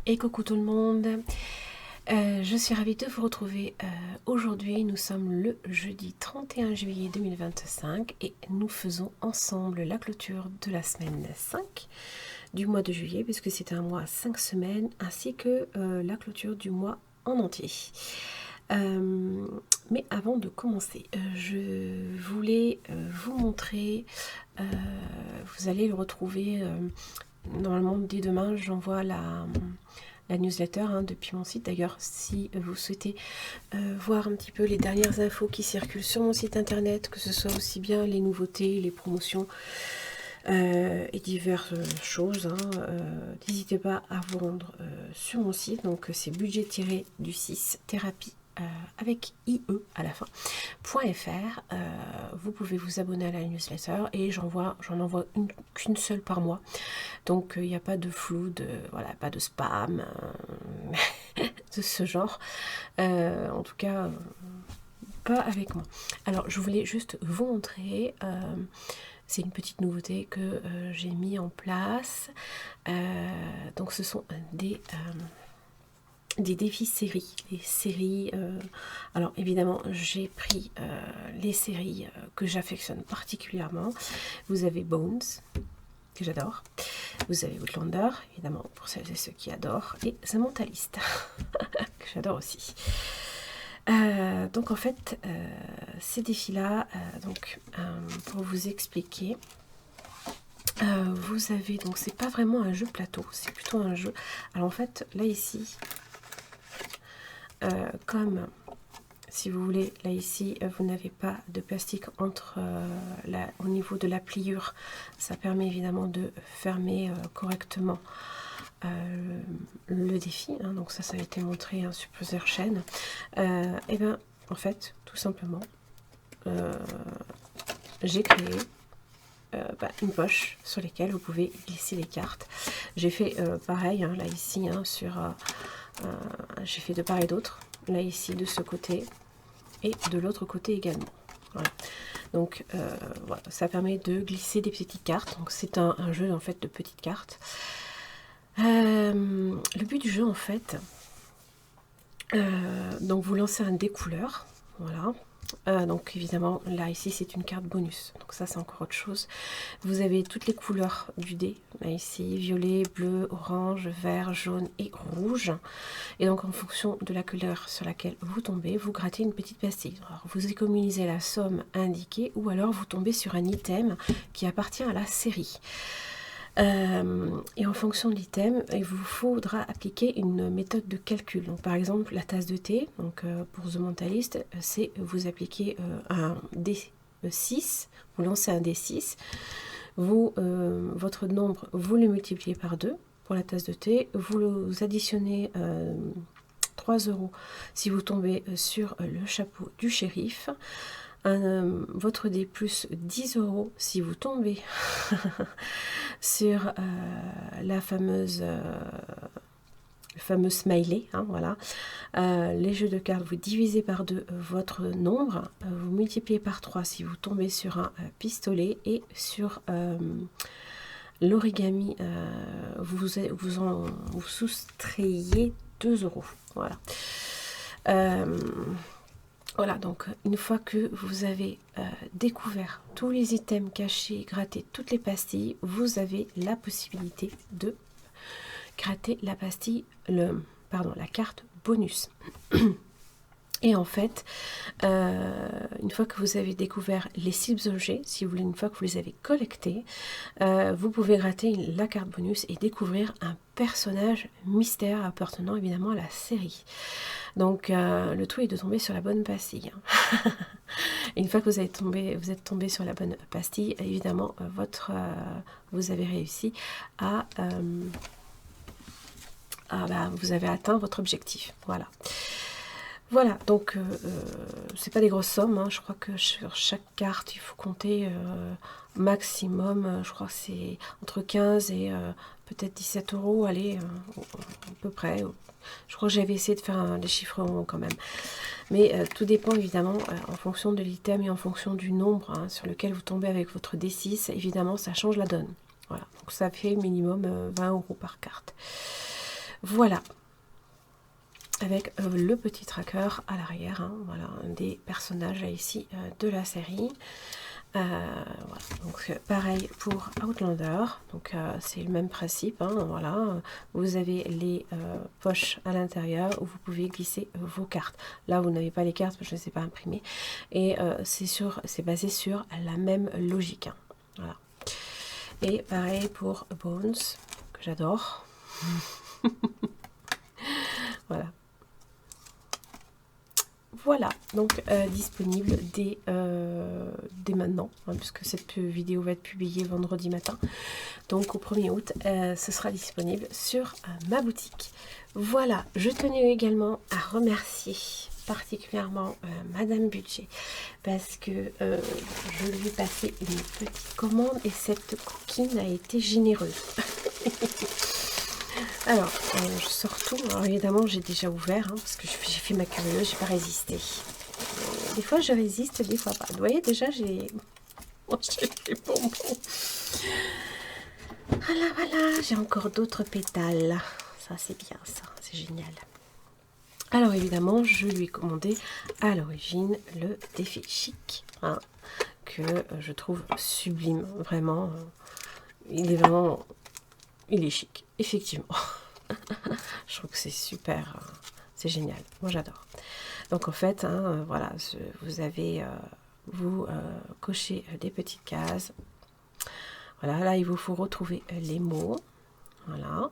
Et coucou tout le monde, je suis ravie de vous retrouver aujourd'hui. Nous sommes le jeudi 31 juillet 2025 et nous faisons ensemble la clôture de la semaine 5 du mois de juillet, puisque c'est un mois à 5 semaines, ainsi que la clôture du mois en entier. Mais avant de commencer, je voulais vous montrer, vous allez le retrouver normalement dès demain. J'envoie la newsletter depuis mon site. D'ailleurs, si vous souhaitez voir un petit peu les dernières infos qui circulent sur mon site internet, que ce soit aussi bien les nouveautés, les promotions et diverses choses, n'hésitez pas à vous rendre sur mon site. Donc c'est budget-du-6 thérapie avec IE à la fin .fr. Vous pouvez vous abonner à la newsletter et j'en envoie qu'une seule par mois, donc il n'y a pas de flou, voilà, pas de spam de ce genre, en tout cas pas avec moi. Alors je voulais juste vous montrer, c'est une petite nouveauté que j'ai mis en place. Donc ce sont des défis séries, des séries. Alors évidemment, j'ai pris les séries que j'affectionne particulièrement. Vous avez Bones, que j'adore. Vous avez Outlander, évidemment, pour celles et ceux qui adorent. Et The Mentalist, que j'adore aussi. Donc en fait, ces défis-là, pour vous expliquer, vous avez, donc c'est pas vraiment un jeu plateau, c'est plutôt un jeu. Alors en fait, là ici, comme si vous voulez, là ici vous n'avez pas de plastique entre au niveau de la pliure, ça permet évidemment de fermer correctement le défi, donc ça a été montré sur plusieurs chaînes. Et bien en fait, tout simplement, j'ai créé une poche sur laquelle vous pouvez glisser les cartes. J'ai fait pareil là ici j'ai fait de part et d'autre, là ici de ce côté et de l'autre côté également. Voilà. Donc voilà, ça permet de glisser des petites cartes. Donc c'est un jeu en fait de petites cartes. Le but du jeu en fait, donc vous lancez un dé couleur, voilà. Donc évidemment là ici c'est une carte bonus, donc ça c'est encore autre chose. Vous avez toutes les couleurs du dé, là ici violet, bleu, orange, vert, jaune et rouge, et donc en fonction de la couleur sur laquelle vous tombez, vous grattez une petite pastille. Alors, vous économisez la somme indiquée ou alors vous tombez sur un item qui appartient à la série. Et en fonction de l'item, il vous faudra appliquer une méthode de calcul. Donc, par exemple, la tasse de thé, donc, pour The Mentalist, c'est vous appliquez un D6, vous lancez un D6, votre nombre, vous le multipliez par 2 pour la tasse de thé, vous additionnez 3 € si vous tombez sur le chapeau du shérif. Votre dé plus 10 € si vous tombez sur le fameux smiley, voilà. Les jeux de cartes, vous divisez par 2 votre nombre, vous multipliez par 3 si vous tombez sur un pistolet, et sur l'origami, vous soustrayez 2 €. Voilà. Voilà, donc une fois que vous avez découvert tous les items cachés, gratté toutes les pastilles, vous avez la possibilité de gratter la pastille, la carte bonus. Et en fait, une fois que vous avez découvert les 6 objets, si vous voulez, une fois que vous les avez collectés, vous pouvez gratter la carte bonus et découvrir un personnage mystère appartenant évidemment à la série. Donc le tout est de tomber sur la bonne pastille. Et une fois que vous êtes tombé sur la bonne pastille, évidemment, vous avez réussi à vous avez atteint votre objectif. Voilà. Voilà, donc c'est pas des grosses sommes, hein. Je crois que sur chaque carte, il faut compter maximum, je crois que c'est entre 15 et peut-être 17 euros, allez, à peu près. Je crois que j'avais essayé de faire des chiffres ronds quand même. Mais tout dépend évidemment en fonction de l'item et en fonction du nombre hein, sur lequel vous tombez avec votre D6. Évidemment, ça change la donne. Voilà, donc ça fait minimum 20 euros par carte. Voilà, avec le petit tracker à l'arrière, hein, voilà, un des personnages ici de la série. Voilà. Donc pareil pour Outlander, donc c'est le même principe, hein, voilà. Vous avez les poches à l'intérieur où vous pouvez glisser vos cartes. Là vous n'avez pas les cartes, je ne les ai pas imprimées, et c'est basé sur la même logique, hein, voilà. Et pareil pour Bones, que j'adore. Voilà. Voilà, donc disponible dès maintenant, hein, puisque cette vidéo va être publiée vendredi matin. Donc au 1er août, ce sera disponible sur ma boutique. Voilà, je tenais également à remercier particulièrement Madame Budget, parce que je lui ai passé une petite commande et cette coquine a été généreuse. Alors, je sors tout. Alors évidemment, j'ai déjà ouvert, hein, parce que j'ai fait ma curieuse, j'ai pas résisté. Des fois, je résiste, des fois pas. Vous voyez, déjà, j'ai mangé des bonbons. Voilà, voilà, j'ai encore d'autres pétales. Ça, c'est bien, ça, c'est génial. Alors évidemment, je lui ai commandé à l'origine le défi chic, hein, que je trouve sublime, vraiment. Il est chic, effectivement. Je trouve que c'est super, c'est génial. Moi, j'adore. Donc, en fait, hein, voilà, vous avez, vous cochez des petites cases. Voilà, là, il vous faut retrouver les mots. Voilà.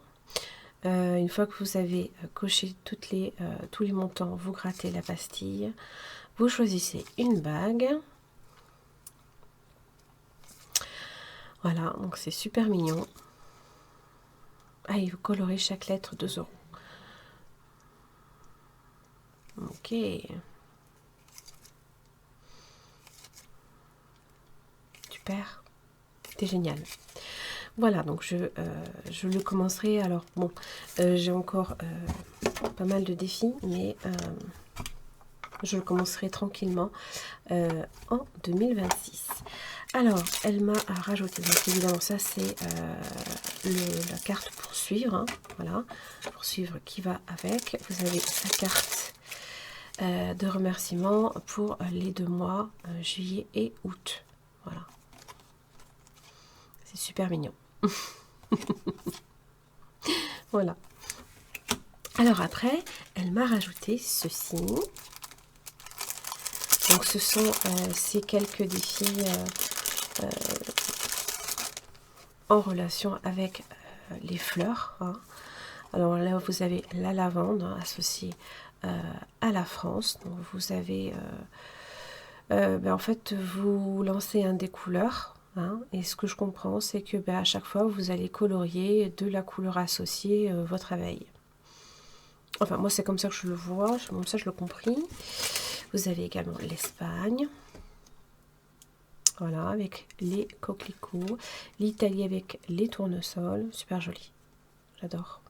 Une fois que vous avez coché tous les montants, vous grattez la pastille. Vous choisissez une bague. Voilà, donc c'est super mignon. Ah, il vous colorez chaque lettre 2 euros. Ok. Super. C'est génial. Voilà, donc je le commencerai. Alors, bon, j'ai encore pas mal de défis, mais je le commencerai tranquillement en 2026. Alors, elle m'a rajouté, donc évidemment, ça c'est la carte pour suivre, hein, voilà, pour suivre qui va avec. Vous avez la carte de remerciement pour les 2 mois, juillet et août. Voilà. C'est super mignon. Voilà. Alors après, elle m'a rajouté ceci. Donc ce sont ces quelques défis en relation avec les fleurs, hein. Alors là, vous avez la lavande, hein, associée à la France. Donc vous avez, en fait, vous lancez un des couleurs. Hein, et ce que je comprends, c'est que à chaque fois, vous allez colorier de la couleur associée votre abeille. Enfin, moi, c'est comme ça que je le vois, c'est comme ça que je l'ai compris. Vous avez également l'Espagne. Voilà, avec les coquelicots. L'Italie avec les tournesols. Super joli. J'adore.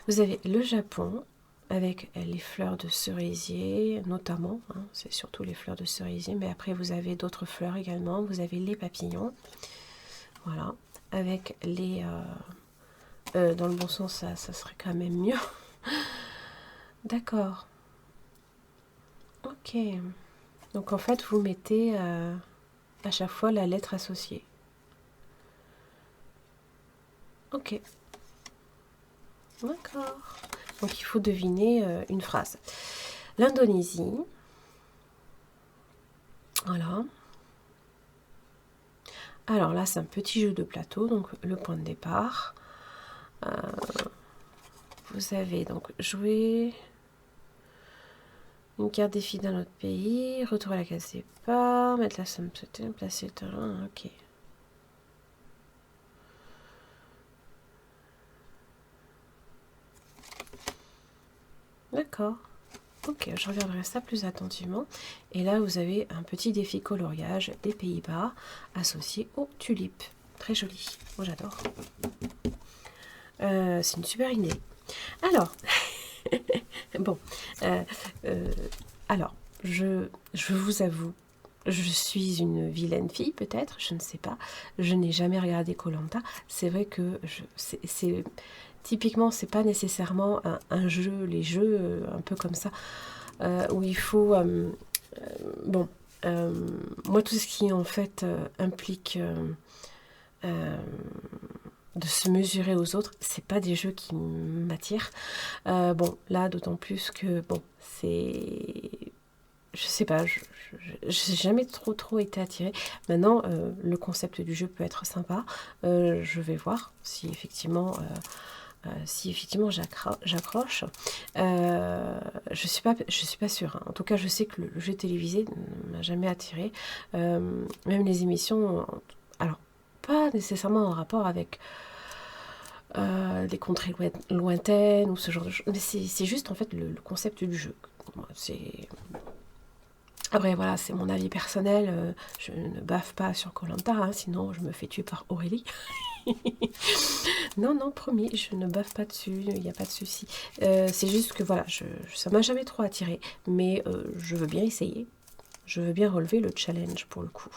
Vous avez le Japon avec les fleurs de cerisier, notamment. Hein, c'est surtout les fleurs de cerisier. Mais après, vous avez d'autres fleurs également. Vous avez les papillons. Voilà. Avec les... dans le bon sens, ça serait quand même mieux. D'accord. Ok. Donc en fait, vous mettez à chaque fois la lettre associée. Ok. D'accord. Donc il faut deviner une phrase. L'Indonésie. Voilà. Alors là, c'est un petit jeu de plateau, donc le point de départ. Vous avez donc joué une carte défi d'un autre pays, retour à la case départ, mettre la somme, placer le terrain, ok. D'accord. Ok, je regarderai ça plus attentivement. Et là, vous avez un petit défi coloriage des Pays-Bas associé aux tulipes. Très joli. Moi, j'adore. C'est une super idée. Alors, bon, alors, je vous avoue, je suis une vilaine fille, peut-être, je ne sais pas. Je n'ai jamais regardé koh. C'est vrai que typiquement, c'est pas nécessairement un jeu, les jeux un peu comme ça, où il faut... bon, moi, tout ce qui en fait implique de se mesurer aux autres, c'est pas des jeux qui m'attirent. Bon, là, d'autant plus que, bon, c'est... Je sais pas, je n'ai jamais trop été attirée. Maintenant, le concept du jeu peut être sympa. Je vais voir si effectivement j'accroche. Je suis pas sûre, hein. En tout cas, je sais que le jeu télévisé ne m'a jamais attirée. Même les émissions, alors pas nécessairement en rapport avec des contrées lointaines ou ce genre de choses, mais c'est juste en fait le concept du jeu. C'est... Après voilà, c'est mon avis personnel, je ne baffe pas sur koh, hein, sinon je me fais tuer par Aurélie. Non, non, promis, je ne baffe pas dessus, il n'y a pas de souci. C'est juste que voilà, ça m'a jamais trop attiré, mais je veux bien essayer. Je veux bien relever le challenge pour le coup.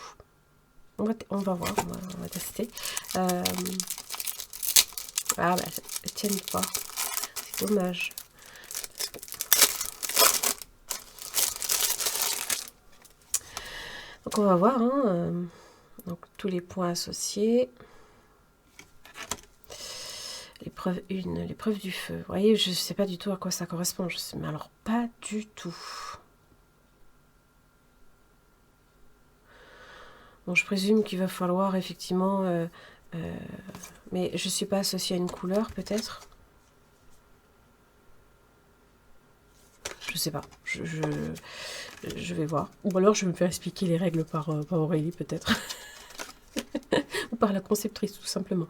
On va voir, on va tester. Ah bah, elles tiennent pas. C'est dommage. Donc on va voir, hein, donc tous les points associés. L'épreuve 1, l'épreuve du feu. Vous voyez, je ne sais pas du tout à quoi ça correspond. Je sais, mais alors pas du tout. Bon, je présume qu'il va falloir effectivement... mais je ne suis pas associée à une couleur, peut-être. Je sais pas. Je vais voir. Ou alors je vais me faire expliquer les règles par Aurélie, peut-être. Ou par la conceptrice, tout simplement.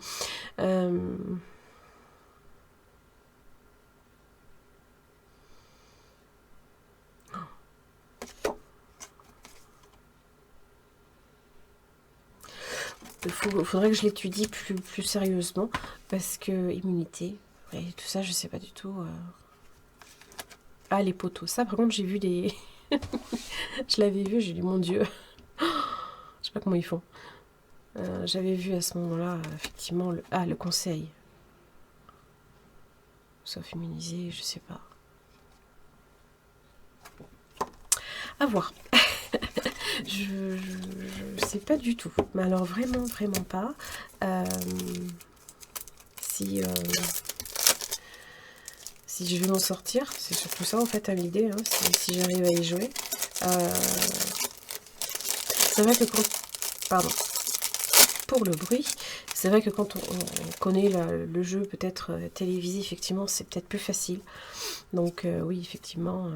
Il faudrait que je l'étudie plus sérieusement, parce que immunité, et tout ça, je sais pas du tout. Ah, les poteaux, ça par contre j'ai vu des... je l'avais vu, j'ai dit mon Dieu, je sais pas comment ils font. J'avais vu à ce moment-là, effectivement, le conseil. Sauf immunisé, je sais pas. À voir. Je sais pas du tout. Mais alors vraiment pas. Si je vais m'en sortir, c'est surtout ça en fait à l'idée, hein, si j'arrive à y jouer. C'est vrai que pardon, pour le bruit, c'est vrai que quand on connaît le jeu peut-être télévisé, effectivement, c'est peut-être plus facile. Donc oui, effectivement...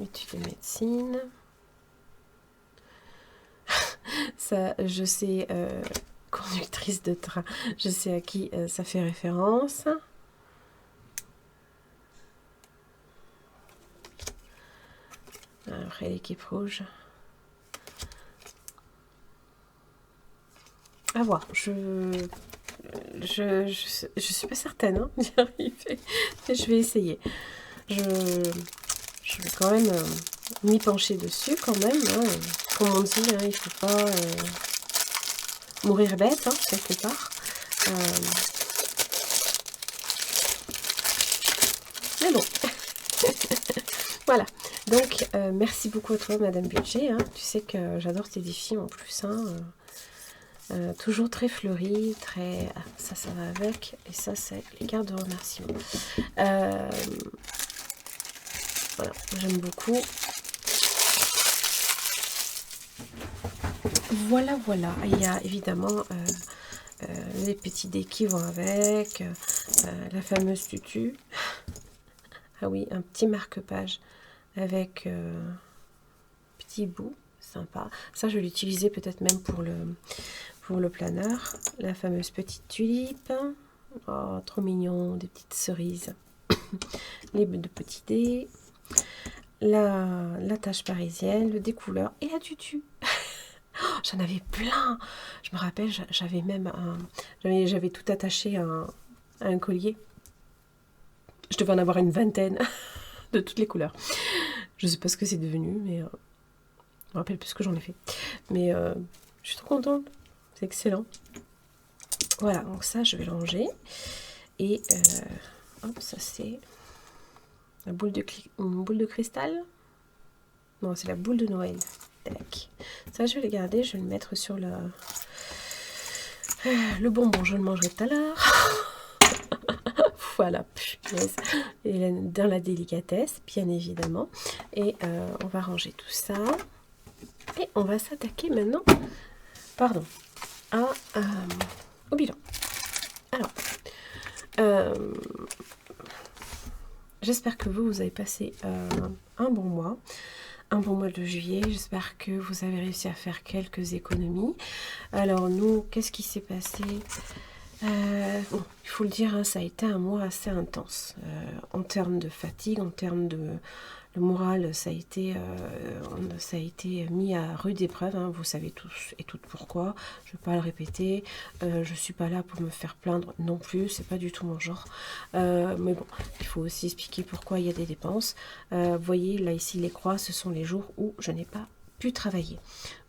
études de médecine. Ça, je sais, conductrice de train, je sais à qui ça fait référence. Après l'équipe rouge. À voir. Je suis pas certaine hein, d'y arriver. Mais je vais essayer. Je vais quand même m'y pencher dessus quand même. Hein. Comme on dit, hein, il faut pas mourir bête, hein, quelque part. Mais bon. Voilà. Donc, merci beaucoup à toi, Madame Budget. Hein. Tu sais que j'adore tes défis en plus. Hein. Toujours très fleuri, très... Ah, ça va avec. Et ça, c'est les cartes de remerciement. Voilà, j'aime beaucoup. Voilà. Il y a évidemment les petits dés qui vont avec. La fameuse tutu. Ah oui, un petit marque-page avec petit bout. Sympa. Ça, je vais l'utiliser peut-être même pour pour le planeur, la fameuse petite tulipe. Oh, trop mignon, des petites cerises. Les deux petits dés. La tâche parisienne, le découleur et la tutu. J'en avais plein. Je me rappelle, j'avais même j'avais tout attaché à un collier. Je devais en avoir une vingtaine de toutes les couleurs. Je sais pas ce que c'est devenu, mais je me rappelle plus ce que j'en ai fait. Mais je suis trop contente. C'est excellent. Voilà, donc ça, je vais le ranger. Et hop, ça c'est la boule une boule de cristal. Non, c'est la boule de Noël. Tac. Ça, je vais le garder. Je vais le mettre sur le bonbon. Je le mangerai tout à l'heure. Voilà, punaise. Et dans la délicatesse, bien évidemment. Et on va ranger tout ça. Et on va s'attaquer maintenant, pardon, au bilan. Alors, j'espère que vous avez passé un bon mois de juillet. J'espère que vous avez réussi à faire quelques économies. Alors nous, qu'est-ce qui s'est passé? Bon, il faut le dire, hein, ça a été un mois assez intense en termes de fatigue, en termes de le moral, ça a été mis à rude épreuve, hein, vous savez tous et toutes pourquoi. Je ne vais pas le répéter, je suis pas là pour me faire plaindre non plus, c'est pas du tout mon genre. Mais bon, il faut aussi expliquer pourquoi il y a des dépenses. Vous voyez, là ici les croix, ce sont les jours où je n'ai pas pu travailler.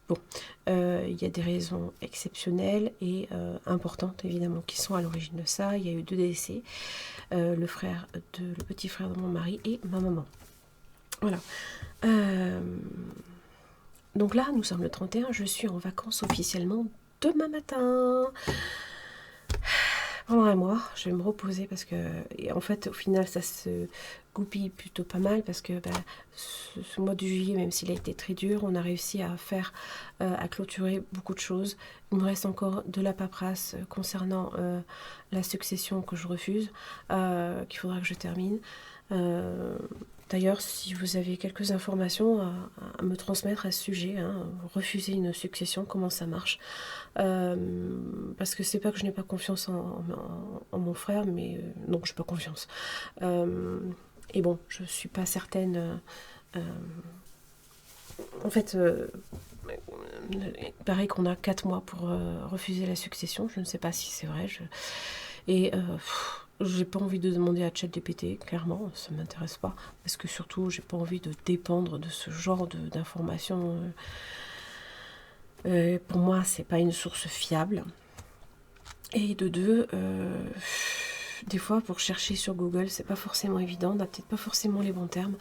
Bon, il y a des raisons exceptionnelles et importantes évidemment qui sont à l'origine de ça. Il y a eu 2 décès, le petit frère de mon mari et ma maman. Voilà. Donc là, nous sommes le 31, je suis en vacances officiellement demain matin. Pendant un mois, je vais me reposer parce que, et en fait, au final, ça se goupille plutôt pas mal parce que ce mois de juillet, même s'il a été très dur, on a réussi à à clôturer beaucoup de choses. Il me reste encore de la paperasse concernant la succession que je refuse, qu'il faudra que je termine. D'ailleurs, si vous avez quelques informations à me transmettre à ce sujet, hein, refuser une succession, comment ça marche, parce que c'est pas que je n'ai pas confiance en mon frère, mais non, je n'ai pas confiance. Et bon, je suis pas certaine. En fait, il paraît qu'on a 4 mois pour refuser la succession. Je ne sais pas si c'est vrai. Et j'ai pas envie de demander à ChatGPT, clairement, ça m'intéresse pas. Parce que surtout, j'ai pas envie de dépendre de ce genre d'informations. Pour moi, c'est pas une source fiable. Et de deux, des fois, pour chercher sur Google, c'est pas forcément évident, on n'a peut-être pas forcément les bons termes.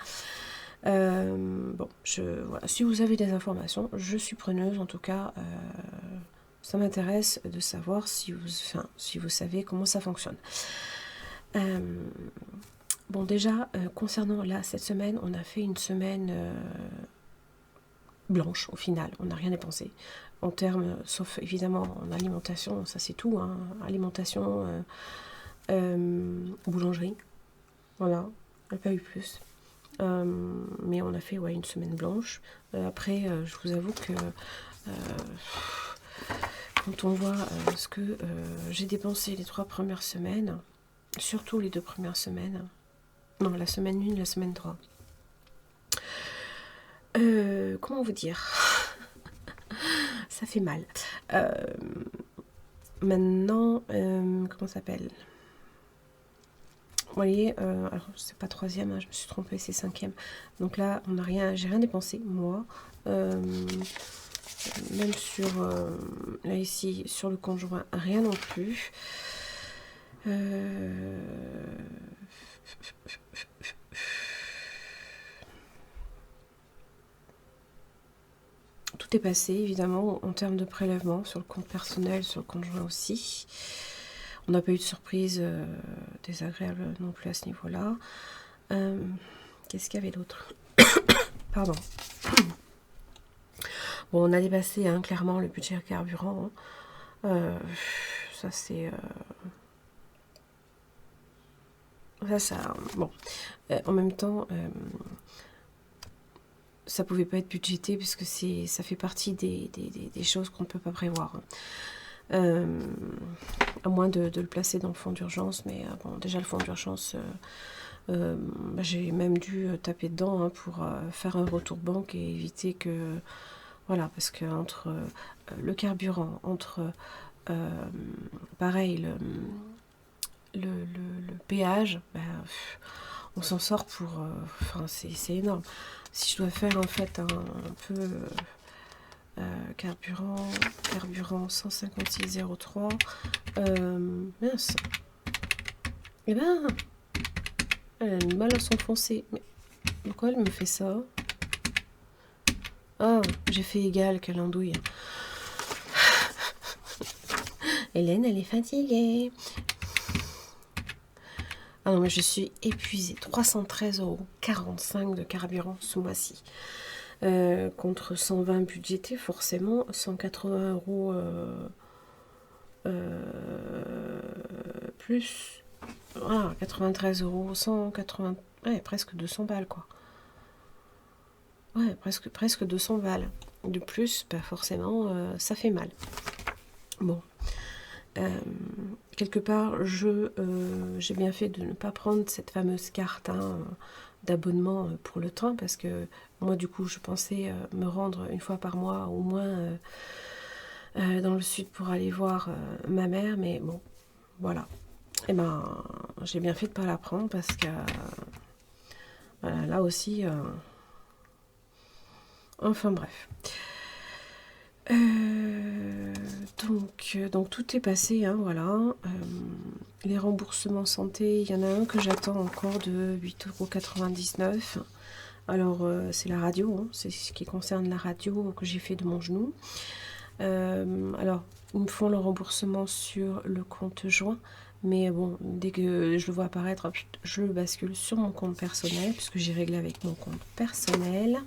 Bon, voilà. Si vous avez des informations, je suis preneuse, en tout cas, ça m'intéresse de savoir si vous savez comment ça fonctionne. Bon, déjà, concernant cette semaine, on a fait une semaine blanche au final, on n'a rien dépensé en termes, sauf évidemment en alimentation, ça c'est tout, hein, alimentation, boulangerie, voilà, on n'a pas eu plus. Mais on a fait une semaine blanche. Après, je vous avoue que quand on voit ce que j'ai dépensé les 3 premières semaines, surtout les 2 premières semaines, non, la semaine 1, la semaine 3, comment vous dire, ça fait mal. Maintenant, comment ça s'appelle? Vous voyez, alors c'est pas 3e, hein, je me suis trompée, c'est 5e. Donc là, j'ai rien dépensé, moi. Même sur, là ici, sur le conjoint, rien non plus. Tout est passé, évidemment, en termes de prélèvement, sur le compte personnel, sur le conjoint aussi. On n'a pas eu de surprise désagréable non plus à ce niveau-là. Qu'est-ce qu'il y avait d'autre? Pardon. Bon, on a dépassé clairement le budget carburant. Ça, c'est... bon. En même temps, ça pouvait pas être budgété puisque ça fait partie des choses qu'on ne peut pas prévoir. À moins de le placer dans le fonds d'urgence, mais bon, déjà le fonds d'urgence, j'ai même dû taper dedans hein, pour faire un retour banque et éviter que... Voilà, parce que entre le carburant, entre pareil, le péage, on s'en sort pour... Enfin, c'est énorme. Si je dois faire en fait un peu... carburant 156,03. Mince. Eh ben, elle a du mal à s'enfoncer. Mais pourquoi elle me fait ça? Ah, j'ai fait égal, quelle andouille. Hélène, elle est fatiguée. Ah non, mais je suis épuisée. 313,45 € de carburant ce mois-ci. Contre 120 budgétés, forcément, 180 € plus. Ah, 93 €, 180, ouais, presque 200 balles, quoi. Ouais, presque 200 balles. De plus, forcément, ça fait mal. Bon. Quelque part, j'ai bien fait de ne pas prendre cette fameuse carte hein, d'abonnement pour le train, parce que moi, du coup, je pensais me rendre une fois par mois, au moins, dans le sud pour aller voir ma mère, mais bon, voilà. Et ben, j'ai bien fait de ne pas la prendre, parce que là aussi... Enfin bref. Donc tout est passé, hein, voilà. Les remboursements santé, il y en a un que j'attends encore de 8,99 €. Alors c'est la radio, hein, c'est ce qui concerne la radio que j'ai fait de mon genou. Alors ils me font le remboursement sur le compte joint, mais bon, dès que je le vois apparaître, je le bascule sur mon compte personnel, puisque j'ai réglé avec mon compte personnel.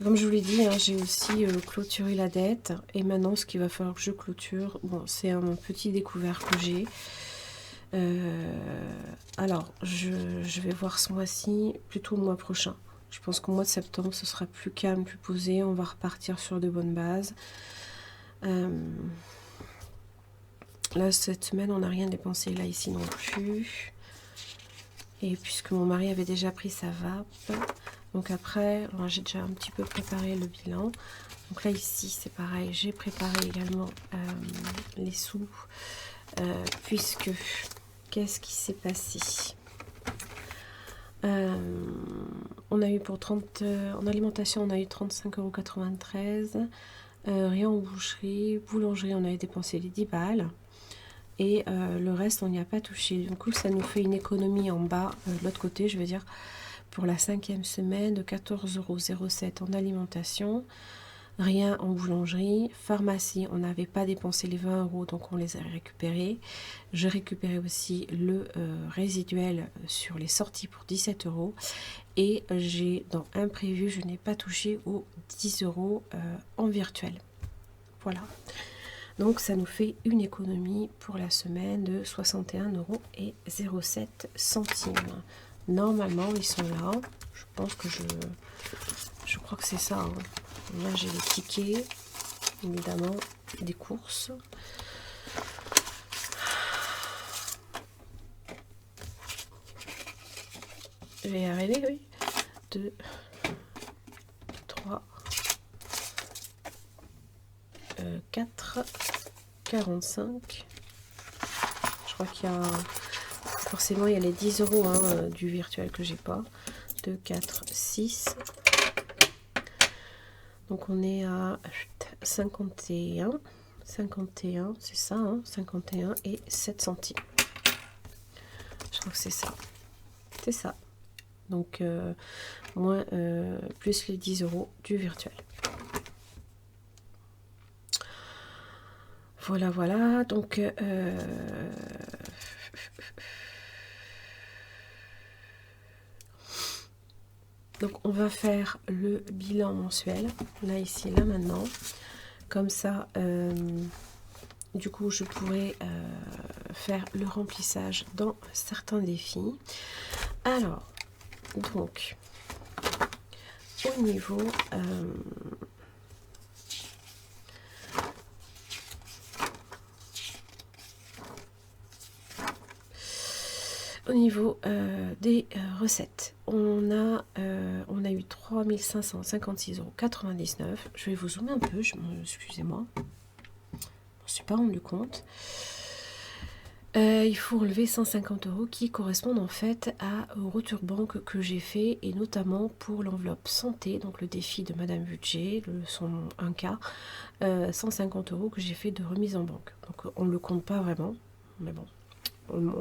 Comme je vous l'ai dit, hein, j'ai aussi clôturé la dette. Et maintenant, ce qu'il va falloir que je clôture, bon, c'est un petit découvert que j'ai. Alors, je vais voir ce mois-ci, plutôt le mois prochain. Je pense qu'au mois de septembre, ce sera plus calme, plus posé. On va repartir sur de bonnes bases. Là, cette semaine, on n'a rien dépensé là, ici non plus. Et puisque mon mari avait déjà pris sa vape, donc après, j'ai déjà un petit peu préparé le bilan. Donc là, ici, c'est pareil, j'ai préparé également les sous, puisque, qu'est-ce qui s'est passé? On a eu pour 30, en alimentation, on a eu 35,93 €. Rien en boulangerie, on avait dépensé les 10 balles. Et le reste, on n'y a pas touché. Du coup, ça nous fait une économie en bas, de l'autre côté, je veux dire, pour la 5e semaine, de 14,07 € en alimentation. Rien en boulangerie. Pharmacie, on n'avait pas dépensé les 20 €, donc on les a récupérés. J'ai récupéré aussi le résiduel sur les sorties pour 17 €. Et j'ai, dans imprévu, je n'ai pas touché aux 10 € en virtuel. Voilà. Donc ça nous fait une économie pour la semaine de 61,07 €. Normalement, ils sont là. Je pense que je crois que c'est ça. Hein. Là, j'ai les tickets, évidemment, des courses. Je vais y arriver, oui. 2, 3, 4, 45. Je crois qu'il y a... Forcément, il y a les 10 € hein, du virtuel que j'ai pas. 2, 4, 6. Donc on est à 51. 51, c'est ça, hein, 51 et 7 centimes. Je crois que c'est ça. C'est ça. Donc, moins plus les 10 € du virtuel. Voilà, voilà. Donc, on va faire le bilan mensuel. Là, ici, là, maintenant. Comme ça, du coup, je pourrais faire le remplissage dans certains défis. Alors, Donc, au niveau... des recettes, on a eu 3556,99 €. Je vais vous zoomer un peu, excusez-moi, je ne me suis pas rendu compte. Il faut relever 150 € qui correspondent en fait au retour banque que j'ai fait, et notamment pour l'enveloppe santé, donc le défi de Madame Budget, son 1K, 150 € que j'ai fait de remise en banque. Donc on ne le compte pas vraiment, mais bon,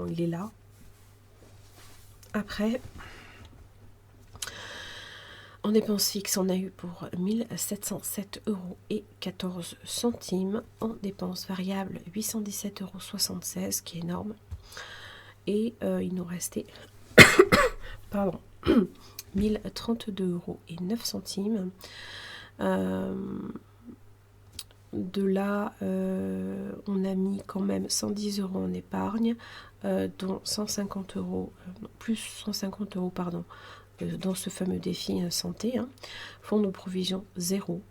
il est là. Après, en dépenses fixes, on a eu pour 1707,14 €. En dépenses variables, 817,76 €, qui est énorme. Et il nous restait pardon, 1032,09 €. De là, on a mis quand même 110 € en épargne, dont 150 €, plus 150 € pardon, dans ce fameux défi santé. Fonds de provision 0,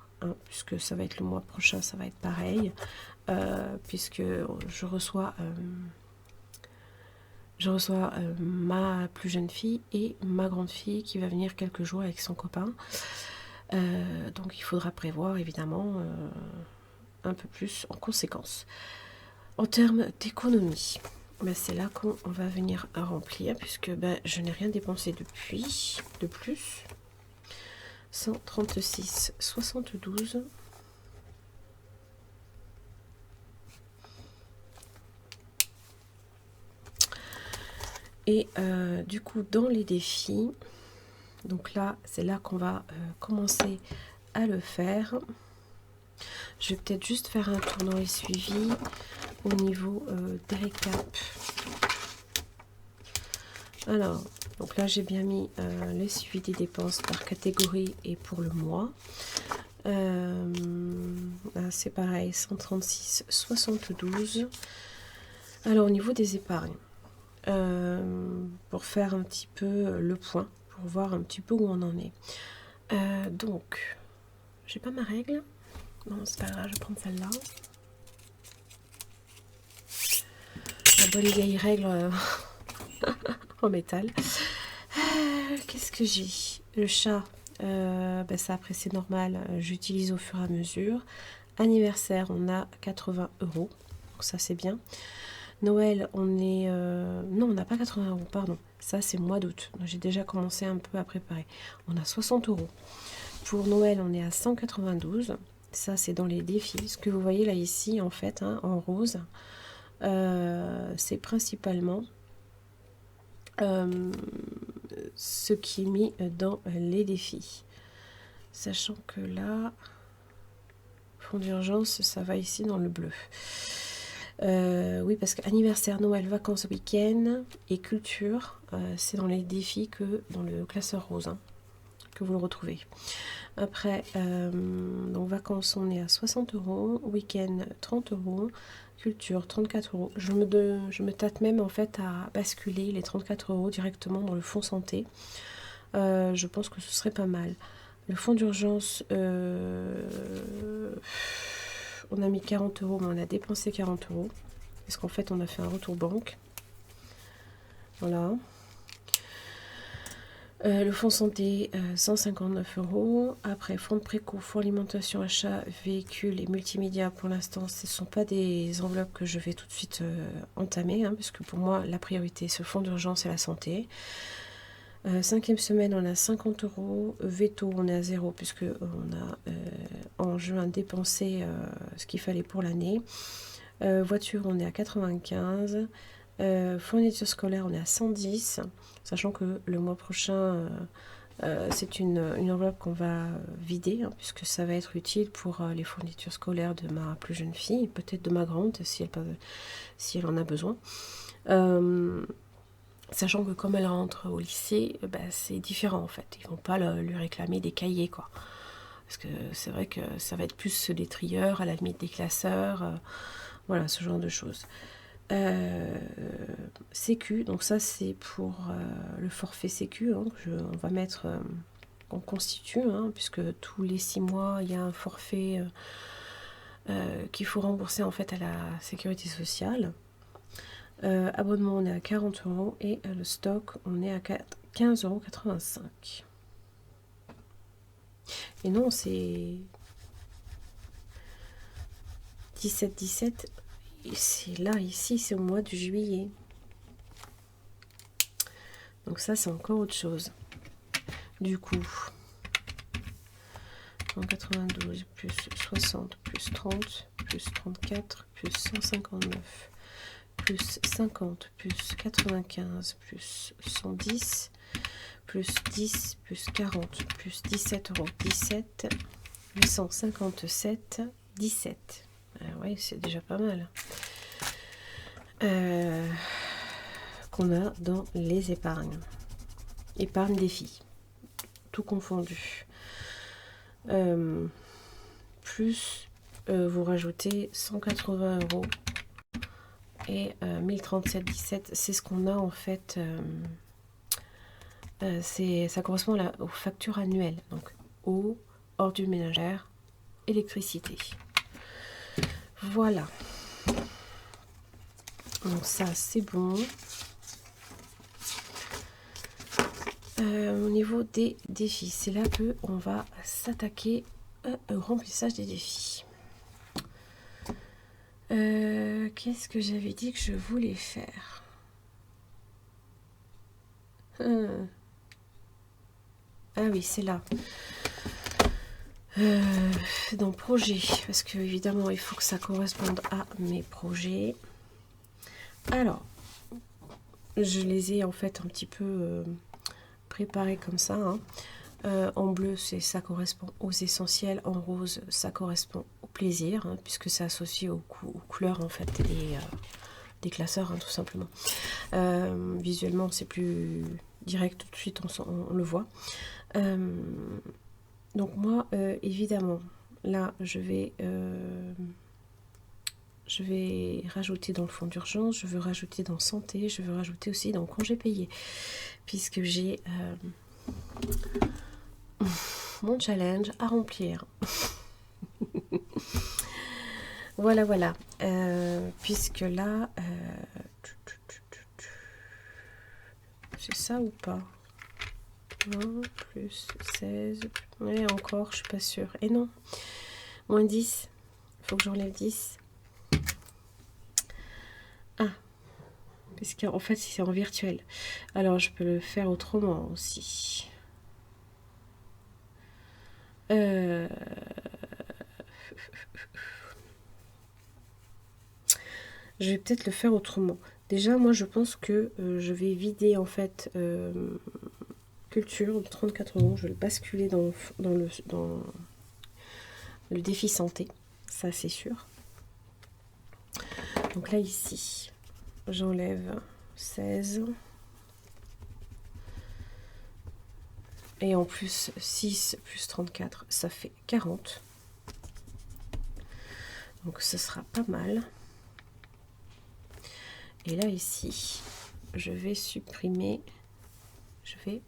puisque ça va être le mois prochain, ça va être pareil, puisque je reçois ma plus jeune fille et ma grande fille qui va venir quelques jours avec son copain. Donc il faudra prévoir évidemment un peu plus en conséquence. En termes d'économie, c'est là qu'on va venir à remplir, puisque je n'ai rien dépensé depuis, de plus. 136,72 €. Et du coup, dans les défis, donc là, c'est là qu'on va commencer à le faire. Je vais peut-être juste faire un tour dans les suivis au niveau des récaps. Alors, donc là, j'ai bien mis les suivis des dépenses par catégorie et pour le mois. C'est pareil, 136,72 €. Alors, au niveau des épargnes, pour faire un petit peu le point, pour voir un petit peu où on en est. Donc, j'ai pas ma règle. Non, c'est pas grave, je vais prendre celle-là. La bonne vieille règle en métal. Qu'est-ce que j'ai? Le chat, ça après c'est normal, j'utilise au fur et à mesure. Anniversaire, on a 80 €, donc ça c'est bien. Noël, on est... non, on n'a pas 80 €, pardon. Ça, c'est mois d'août. J'ai déjà commencé un peu à préparer. On a 60 €. Pour Noël, on est à 192. Ça, c'est dans les défis. Ce que vous voyez là, ici, en fait, en rose, c'est principalement ce qui est mis dans les défis. Sachant que là, fonds d'urgence, ça va ici dans le bleu. Oui, parce qu'anniversaire, Noël, vacances, week-end et culture, c'est dans les défis que dans le classeur rose, que vous le retrouvez. Après, donc vacances, on est à 60 €, week-end 30 €, culture 34 €. Je me tâte même en fait à basculer les 34 € directement dans le fonds santé. Je pense que ce serait pas mal. Le fonds d'urgence, on a mis 40 €, mais on a dépensé 40 €. Parce qu'en fait, on a fait un retour banque. Voilà. Le fonds santé, 159 €. Après, fonds de préco, fonds alimentation, achat, véhicules et multimédia. Pour l'instant, ce ne sont pas des enveloppes que je vais tout de suite entamer. Parce que pour moi, la priorité, c'est le fonds d'urgence et la santé. 5e semaine, on a 50 €. Veto, on est à 0 puisque on a en juin dépensé ce qu'il fallait pour l'année. Voiture, on est à 95. Fourniture scolaire, on est à 110. Sachant que le mois prochain, c'est une enveloppe qu'on va vider, puisque ça va être utile pour les fournitures scolaires de ma plus jeune fille, peut-être de ma grande, si elle en a besoin. Sachant que comme elle rentre au lycée, c'est différent en fait. Ils vont pas lui réclamer des cahiers, quoi. Parce que c'est vrai que ça va être plus des trieurs, à la limite des classeurs, voilà, ce genre de choses. Sécu, donc ça c'est pour le forfait Sécu, hein, on va mettre en constitue, hein, puisque tous les 6 mois il y a un forfait qu'il faut rembourser en fait à la sécurité sociale. Abonnement on est à 40 € et le stock on est à 15,85 €. Et non, c'est 17. C'est là, ici, c'est au mois de juillet. Donc ça, c'est encore autre chose. Du coup, 192 plus 60 plus 30 plus 34 plus 159 plus 50 plus 95 plus 110 plus 10 plus 40 plus 17,17 €, 857, 17. Oui, c'est déjà pas mal. Qu'on a dans les épargnes. Épargne des filles. Tout confondu. Plus vous rajoutez 180 € et 1037,17. C'est ce qu'on a en fait. Ça correspond aux factures annuelles. Donc eau, ordures ménagères, électricité. Voilà. Donc ça c'est bon. Au niveau des défis, c'est là que on va s'attaquer au remplissage des défis. Qu'est-ce que j'avais dit que je voulais faire? Ah oui, c'est là. Dans projet, parce que évidemment il faut que ça corresponde à mes projets. Alors, je les ai en fait un petit peu préparés comme ça, hein. En bleu, ça correspond aux essentiels. En rose, ça correspond au plaisir, hein, puisque c'est associé aux couleurs en fait des classeurs, hein, tout simplement. Visuellement, c'est plus direct, tout de suite on le voit. Donc moi, évidemment, là, je vais rajouter dans le fonds d'urgence, je veux rajouter dans santé, je veux rajouter aussi dans congé payé, puisque j'ai mon challenge à remplir. Voilà. Puisque là, c'est ça ou pas? 1 plus 16, et encore, je suis pas sûre. Et non, moins 10, il faut que j'enlève 10. Ah, puisqu'en fait, c'est en virtuel. Alors, je peux le faire autrement aussi. Je vais peut-être le faire autrement. Déjà, moi, je pense que je vais vider, en fait, culture de 34 €. Je vais le basculer dans le défi santé. Ça, c'est sûr. Donc là, ici, j'enlève 16. Et en plus, 6 plus 34, ça fait 40. Donc ce sera pas mal. Et là, ici, je vais supprimer. Je vais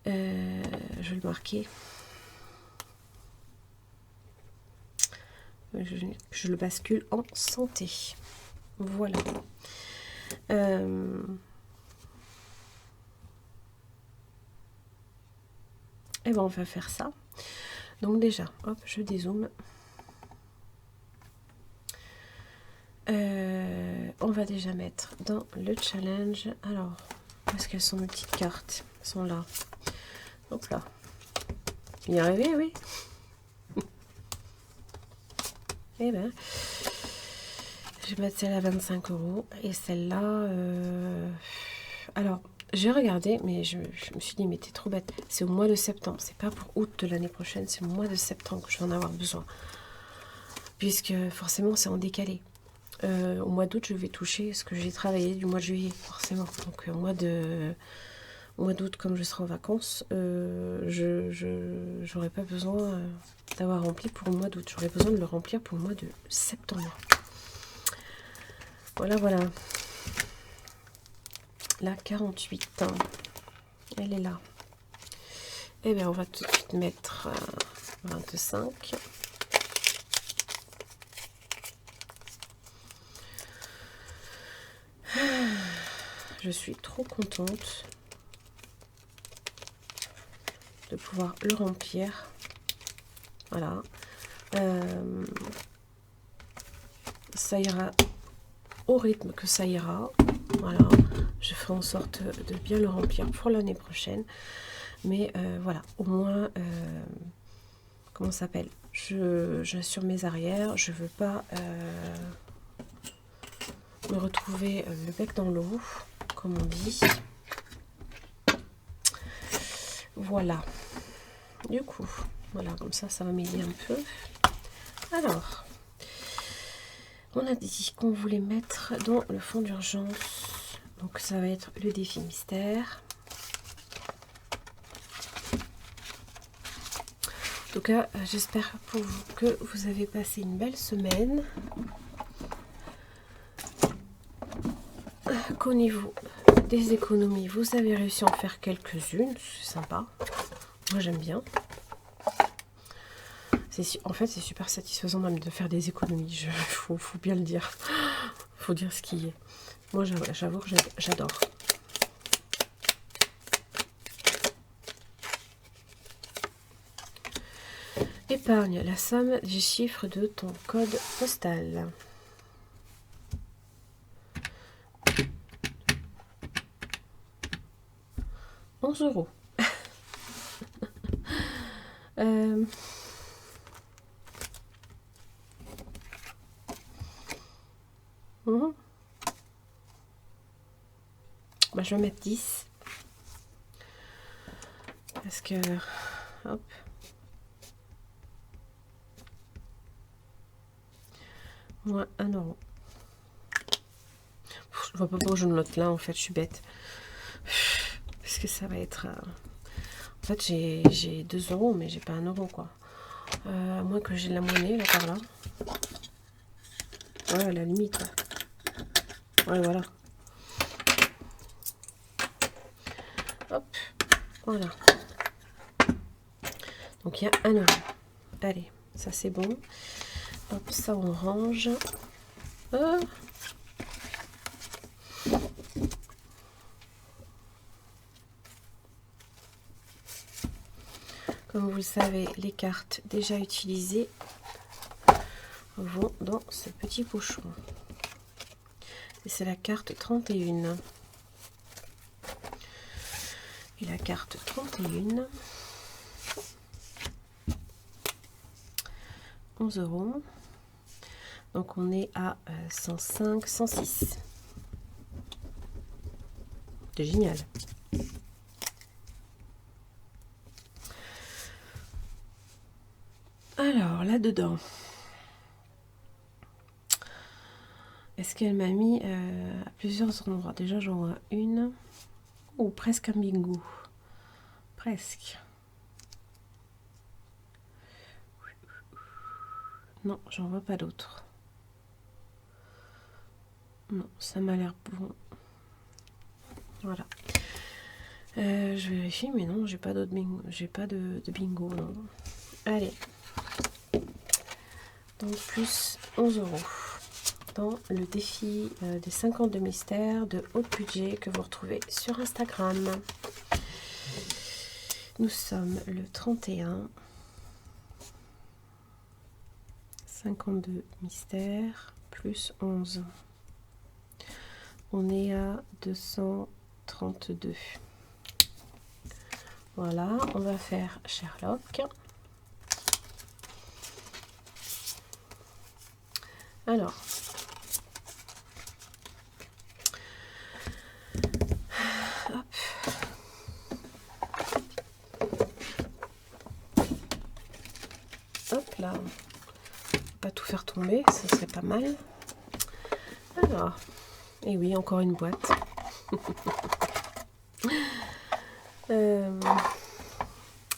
le marquer. Je le bascule en santé. Voilà. Et ben on va faire ça. Donc déjà, hop, je dézoome. On va déjà mettre dans le challenge. Alors, où est-ce qu'elles sont mes petites cartes? Elles sont là. Hop là. Y arriver, oui. Eh ben, je vais mettre celle à 25 € et celle-là. Alors, j'ai regardé, mais je me suis dit, mais t'es trop bête. C'est au mois de septembre. C'est pas pour août de l'année prochaine. C'est au mois de septembre que je vais en avoir besoin. Puisque forcément, c'est en décalé. Au mois d'août, je vais toucher ce que j'ai travaillé du mois de juillet, forcément. Donc, au mois d'août, comme je serai en vacances, je n'aurai pas besoin d'avoir rempli pour le mois d'août. J'aurai besoin de le remplir pour le mois de septembre. Voilà, voilà. La 48. Elle est là. Et bien, on va tout de suite mettre 25. Je suis trop contente de pouvoir le remplir. Voilà. Ça ira au rythme que ça ira. Voilà. Je ferai en sorte de bien le remplir pour l'année prochaine. Mais voilà, au moins, comment ça s'appelle, j'assure mes arrières. Je veux pas me retrouver le bec dans l'eau, comme on dit. Voilà. Du coup, voilà, comme ça va m'aider un peu. Alors, on a dit qu'on voulait mettre dans le fond d'urgence. Donc, ça va être le défi mystère. En tout cas, j'espère pour vous que vous avez passé une belle semaine. Qu'au niveau des économies, vous avez réussi à en faire quelques-unes. C'est sympa. Moi, j'aime bien. En fait, c'est super satisfaisant même de faire des économies. Faut bien le dire. Faut dire ce qui est. Moi, j'avoue que j'adore. Épargne la somme des chiffres de ton code postal. €11. Bah, je vais mettre 10. Parce que... Hop. Moins 1€. Je vois pas pourquoi je note là, en fait, je suis bête. Parce que ça va être... En fait, j'ai 2€, mais j'ai pas 1€, quoi. À moins que j'ai de la monnaie, là, par là. Ouais, à la limite. Ouais, voilà. Hop, voilà. Donc, il y a 1€. Allez, ça, c'est bon. Hop, ça, on range. Ah. Comme vous le savez, les cartes déjà utilisées vont dans ce petit pochon. Et c'est la carte 31. Et la carte 31, 11€. Donc on est à 105, 106. C'est génial. Alors là-dedans, est-ce qu'elle m'a mis à plusieurs endroits? Déjà j'en vois une. Ou presque un bingo. Presque. Non, j'en vois pas d'autres. Non, ça m'a l'air bon. Voilà. Je vérifie, mais non, j'ai pas d'autres bingo. J'ai pas de bingo, non. Allez. Donc plus 11€ dans le défi des 52 mystères de haut budget que vous retrouvez sur Instagram. Nous sommes le 31. 52 mystères plus 11. On est à 232. Voilà, on va faire Sherlock. Alors, hop. Hop là, pas tout faire tomber, ce serait pas mal. Alors, et oui, encore une boîte.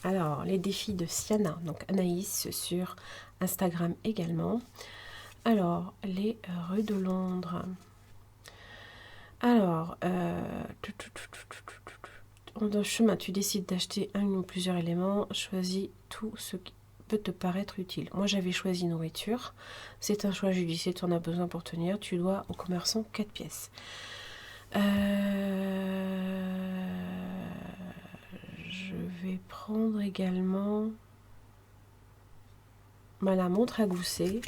Alors, les défis de Siana, donc Anaïs sur Instagram également. Alors, les rues de Londres. Alors, en chemin, tu décides d'acheter un ou plusieurs éléments. Choisis tout ce qui peut te paraître utile. Moi, j'avais choisi nourriture. C'est un choix judicieux, tu en as besoin pour tenir. Tu dois au commerçant 4 pièces. Je vais prendre également la montre à gousset.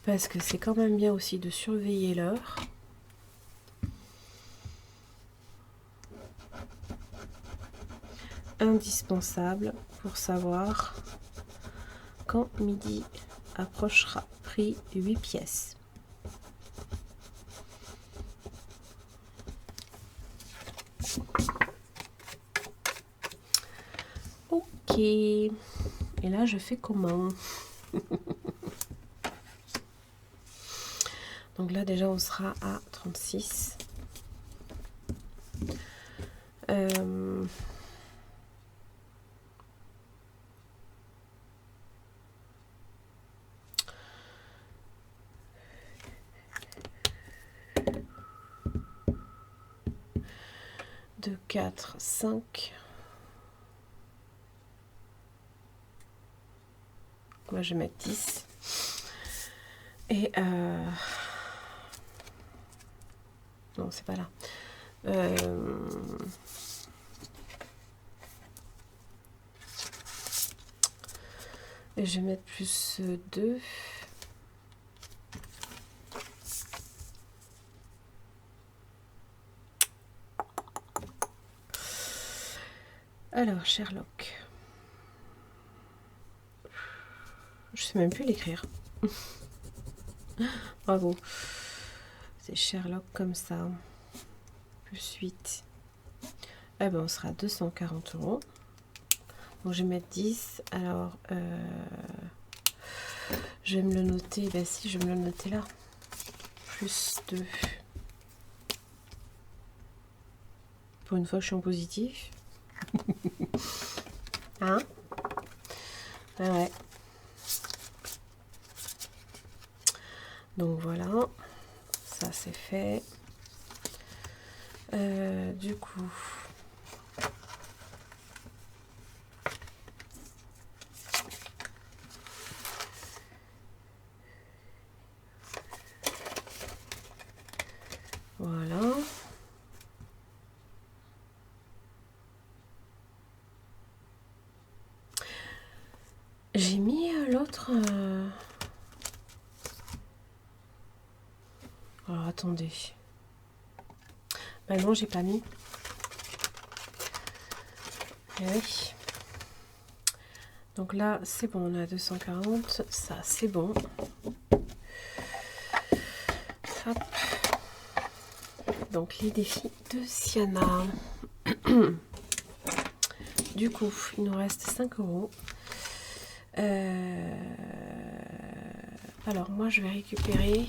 Parce que c'est quand même bien aussi de surveiller l'heure. Indispensable pour savoir quand midi approchera. Prix 8 pièces. Ok. Et là, je fais comment? Donc là, déjà, on sera à 36. Deux, 4, 5. Moi, je vais mettre 10. Et non, c'est pas là. Et je vais mettre plus 2. Alors, Sherlock. Je sais même plus l'écrire. Bravo. C'est Sherlock comme ça. Plus 8. Eh ben, on sera à 240 €. Donc, je vais mettre 10. Alors, je vais me le noter. Ben si, je vais me le noter là. Plus 2. Pour une fois, je suis en positif. Hein? Ah ouais. Donc voilà, ça c'est fait. Du coup, voilà. J'ai mis l'autre. Alors attendez. Bah non, j'ai pas mis. Eh oui. Donc là, c'est bon, on a 240. Ça, c'est bon. Hop. Donc les défis de Siana. Du coup, il nous reste 5 €. Alors moi, je vais récupérer.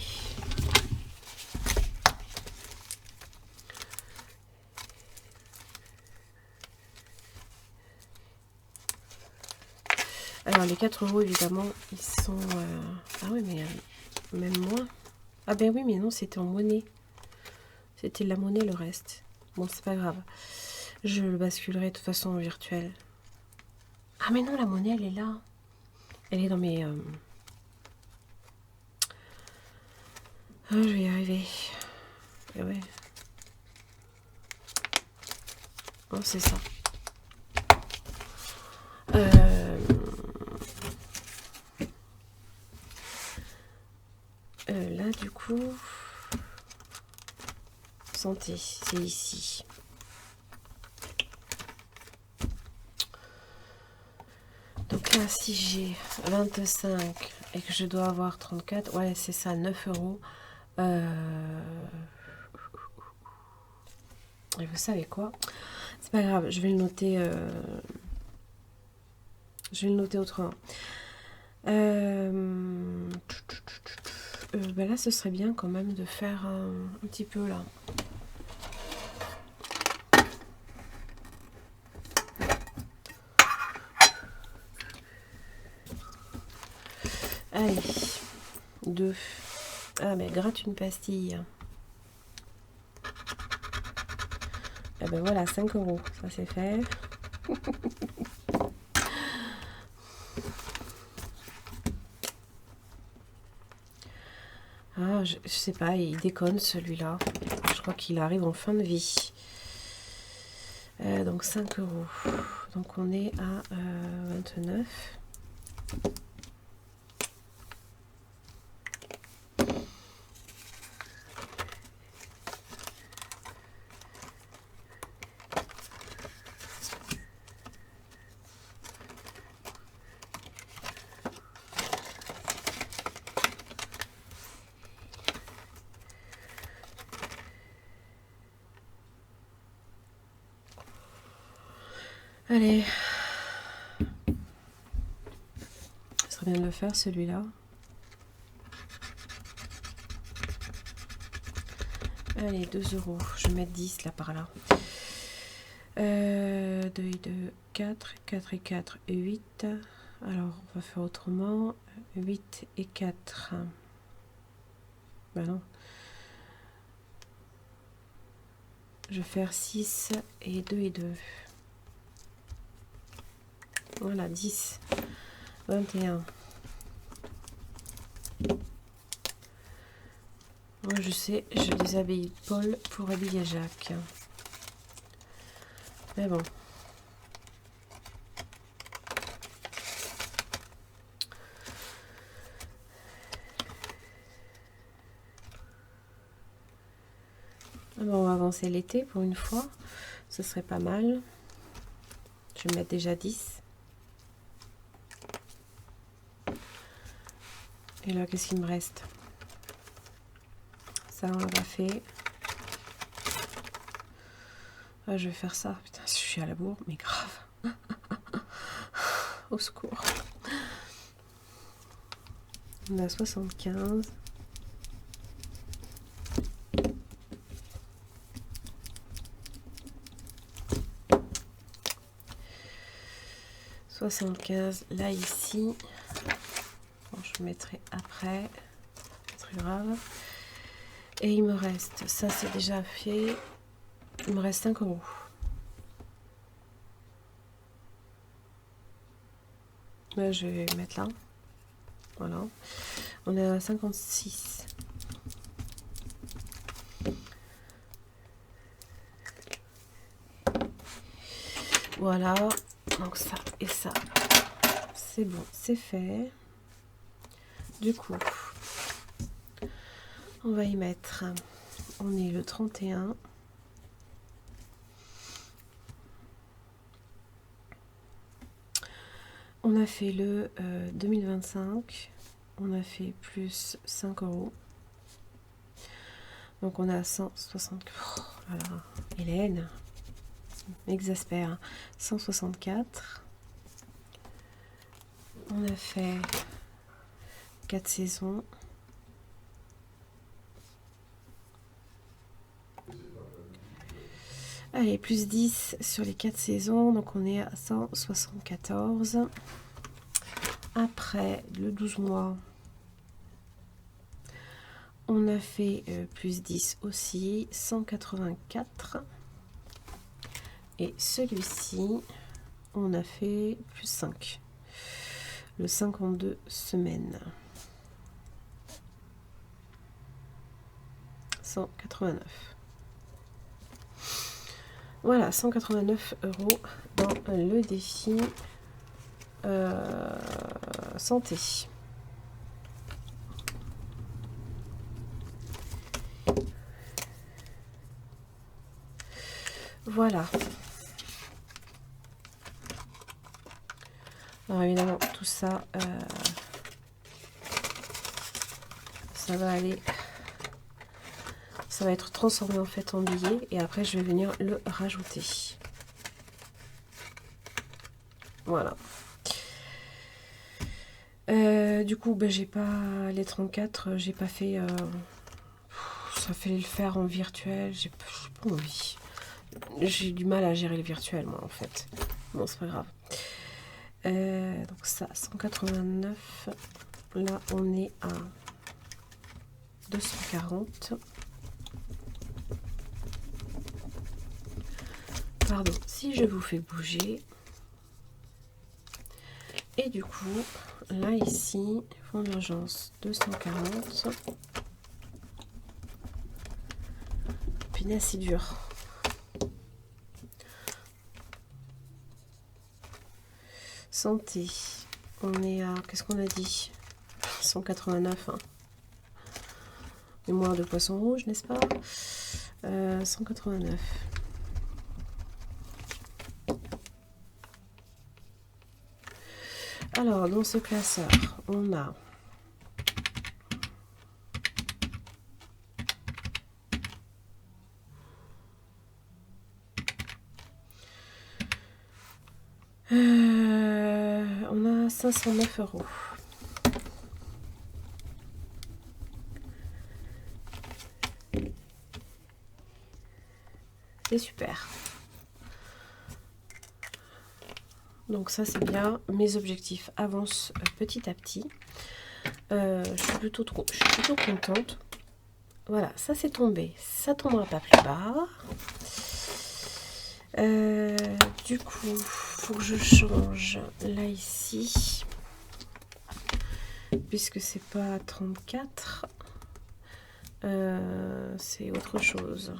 Alors les 4 € évidemment, ils sont... Ah oui, mais même moins. Ah ben oui, mais non, c'était en monnaie. C'était la monnaie le reste. Bon, c'est pas grave. Je le basculerai de toute façon en virtuel. Ah mais non, la monnaie, elle est là. Elle est dans mes... Ah, je vais y arriver. Et ouais. Oh, c'est ça. Là, du coup... Santé, c'est ici. Donc là, si j'ai 25 et que je dois avoir 34, ouais, c'est ça, 9 €. Et vous savez quoi? C'est pas grave, je vais le noter. Je vais le noter autrement. Ben là, ce serait bien quand même de faire un petit peu là. Allez, 2. Ah, mais gratte une pastille. Et ben voilà, 5 €, ça c'est fait. Ah, je sais pas, il déconne celui-là. Je crois qu'il arrive en fin de vie. Donc 5 €. Donc on est à 29. Allez. Ce serait bien de le faire celui-là. Allez, 2 €. Je vais mettre 10 là par là. 2 et 2, 4. 4 et 4, 8. Alors, on va faire autrement. 8 et 4. Ben non. Je vais faire 6 et 2 et 2. Voilà, 10. 21. Moi, je sais, je déshabille Paul pour habiller Jacques. Mais bon. Bon, on va avancer l'été pour une fois. Ce serait pas mal. Je vais mettre déjà 10. Et là, qu'est-ce qu'il me reste? Ça, on l'a pas fait. Ah, je vais faire ça. Putain, je suis à la bourre, mais grave. Au secours. On a 75. Là, ici. Bon, je mettrai après. Très grave. Et il me reste, ça c'est déjà fait. Il me reste 5 €. Là, je vais mettre là. Voilà. On est à 56. Voilà. Donc ça et ça. C'est bon, c'est fait. Du coup, on va y mettre. On est le 31. On a fait le 2025. On a fait plus 5 €. Donc on a 160. Oh là là, Hélène m'exaspère. 164. On a fait 4 saisons. Allez, plus 10 sur les 4 saisons. Donc on est à 174. Après le 12 mois, on a fait plus 10 aussi, 184. Et celui-ci, on a fait plus 5. Le 52 semaines. 189. Voilà, 189 € dans le défi santé. Voilà. Alors évidemment, tout ça, ça va aller, ça va être transformé en fait en billet et après je vais venir le rajouter. Voilà. Du coup, ben, j'ai pas les 34, j'ai pas fait. Ça fallait le faire en virtuel. J'ai pas envie. J'ai du mal à gérer le virtuel, moi, en fait. Bon, c'est pas grave. Donc ça, 189. Là, on est à 240. pardon, si je vous fais bouger, et du coup, là ici, fonds d'urgence 240. Punaise, c'est dur. Santé, on est à, qu'est-ce qu'on a dit, 189, hein. Mémoire de poisson rouge, n'est-ce pas? 189. Alors, dans ce classeur, on a on a 509 €. C'est super. Donc ça c'est bien. Mes objectifs avancent petit à petit. Je suis plutôt contente. Voilà, ça c'est tombé. Ça tombera pas plus bas. Du coup, faut que je change là ici. Puisque c'est pas 34. C'est autre chose.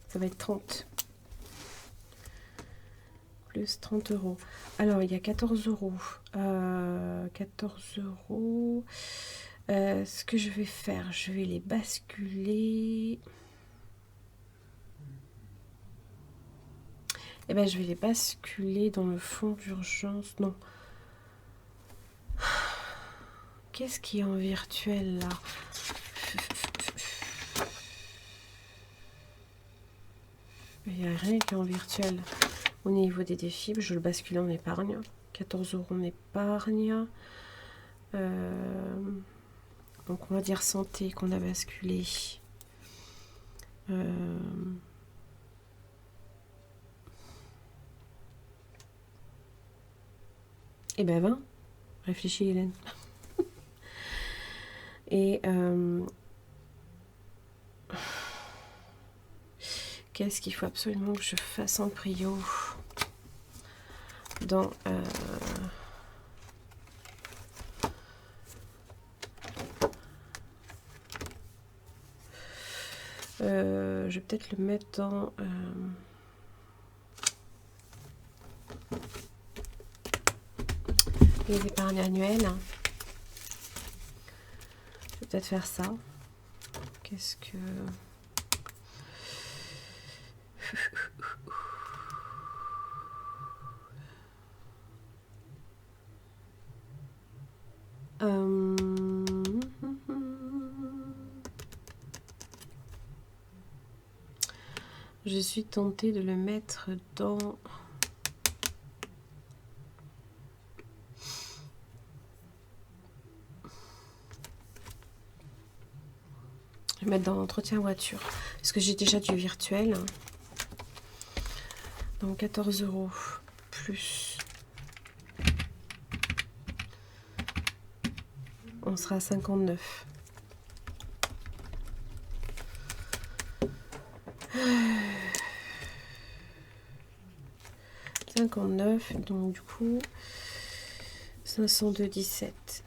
Ça va être 30. Plus 30 €. Alors, il y a 14 €. 14 €. Ce que je vais faire, je vais les basculer. Eh ben, je vais les basculer dans le fonds d'urgence. Non. Qu'est-ce qui est en virtuel, là? Il n'y a rien qui est en virtuel. Au niveau des défis, je le bascule en épargne. 14 € en épargne. Donc on va dire santé qu'on a basculé. Et ben 20. Réfléchis Hélène. Et qu'est-ce qu'il faut absolument que je fasse en prio dans je vais peut-être le mettre dans les épargnes annuelles. Je vais peut-être faire ça. Qu'est-ce que... Je suis tentée de le mettre dans... Je vais mettre dans l'entretien voiture. Parce que j'ai déjà du virtuel. Donc 14 € plus... On sera à 59. Donc du coup 517.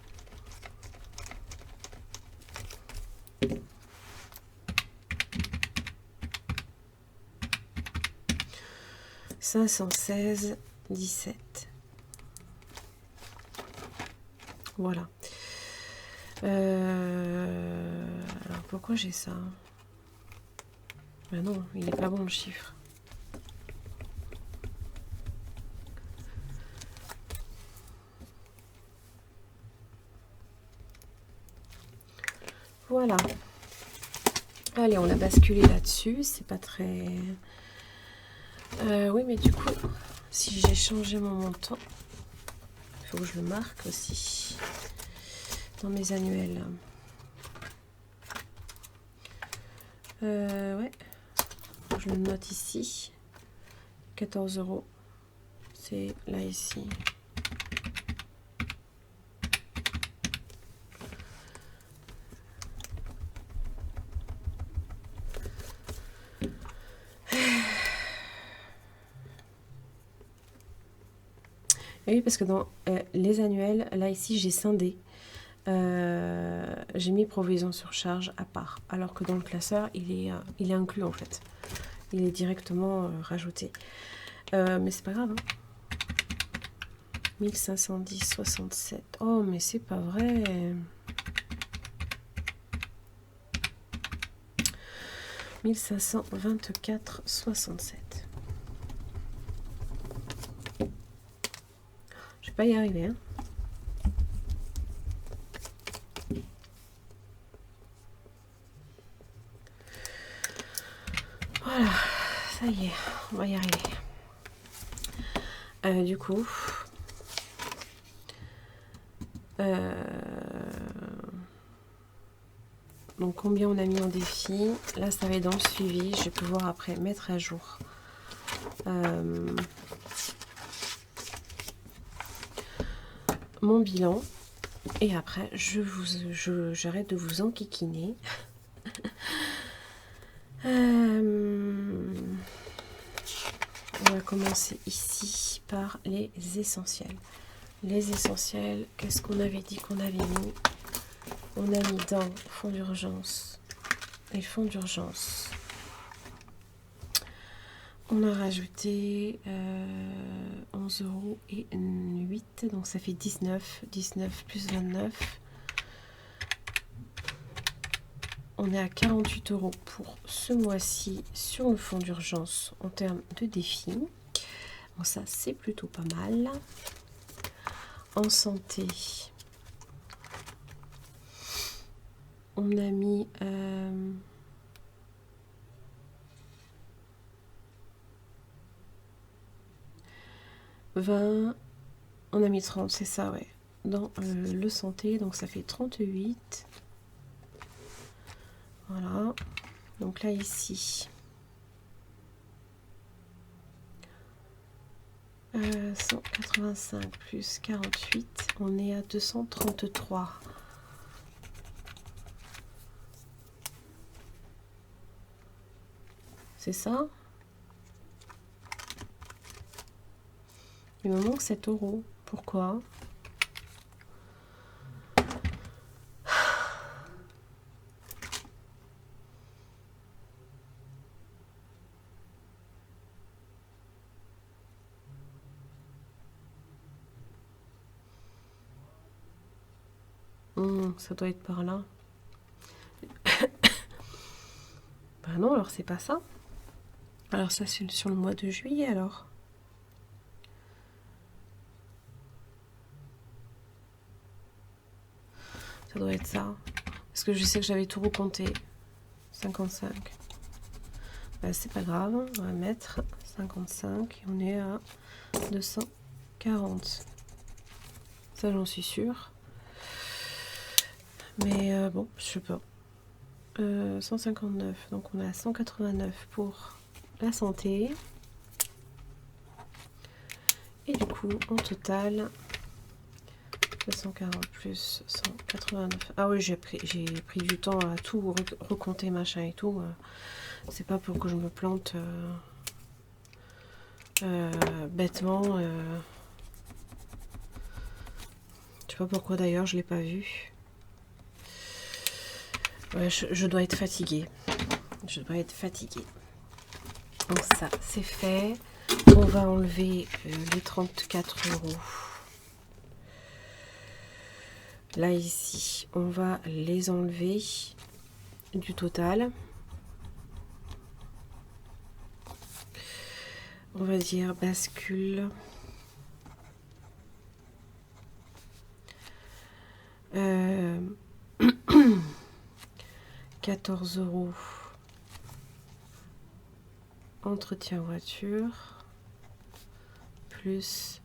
« 516, 17. » Voilà. Alors pourquoi j'ai ça? Ben non, il n'est pas bon le chiffre. Voilà. Allez, on a basculé là-dessus. C'est pas très... oui, mais du coup, si j'ai changé mon montant, il faut que je le marque aussi dans mes annuels. Ouais. Je le note ici. 14 €. C'est là, ici. Oui, parce que dans les annuels, là ici j'ai scindé. J'ai mis provision sur charge à part. Alors que dans le classeur, il est inclus en fait. Il est directement rajouté. Mais c'est pas grave. Hein. 1510,67. Oh, mais c'est pas vrai. 1524,67. Je vais pas y arriver. Hein. Voilà, ça y est, on va y arriver. Du coup, donc combien on a mis en défi? Là, ça va être dans le suivi. Je vais pouvoir après mettre à jour. Mon bilan. Et après, j'arrête de vous enquiquiner. On va commencer ici par les essentiels. Les essentiels, qu'est-ce qu'on avait dit qu'on avait mis? On a mis dans fonds d'urgence. Et fonds d'urgence. On a rajouté 11 € et 8, donc ça fait 19. 19 plus 29. On est à 48 € pour ce mois-ci sur le fonds d'urgence en termes de défi. Bon, ça, c'est plutôt pas mal. En santé, on a mis... 20, on a mis 30, c'est ça, ouais, dans le santé, donc ça fait 38. Voilà, donc là, ici, 185 plus 48, on est à 233. C'est ça? Il me manque 7 €. Pourquoi? Ça doit être par là. Bah non, alors c'est pas ça. Alors ça, c'est sur le mois de juillet, alors. Ça doit être ça. Parce que je sais que j'avais tout recompté. 55. Bah, c'est pas grave, on va mettre 55 et on est à 240. Ça, j'en suis sûre. Mais bon, je sais pas. 159, donc on a 189 pour la santé. Et du coup, en total, 240 plus 189. Ah oui, j'ai pris du temps à tout recompter, machin et tout. C'est pas pour que je me plante bêtement. Je sais pas pourquoi d'ailleurs, je l'ai pas vu. Ouais, je dois être fatiguée. Je dois être fatiguée. Donc ça, c'est fait. On va enlever les 34 €. Là, ici, on va les enlever du total. On va dire bascule. 14 € entretien voiture plus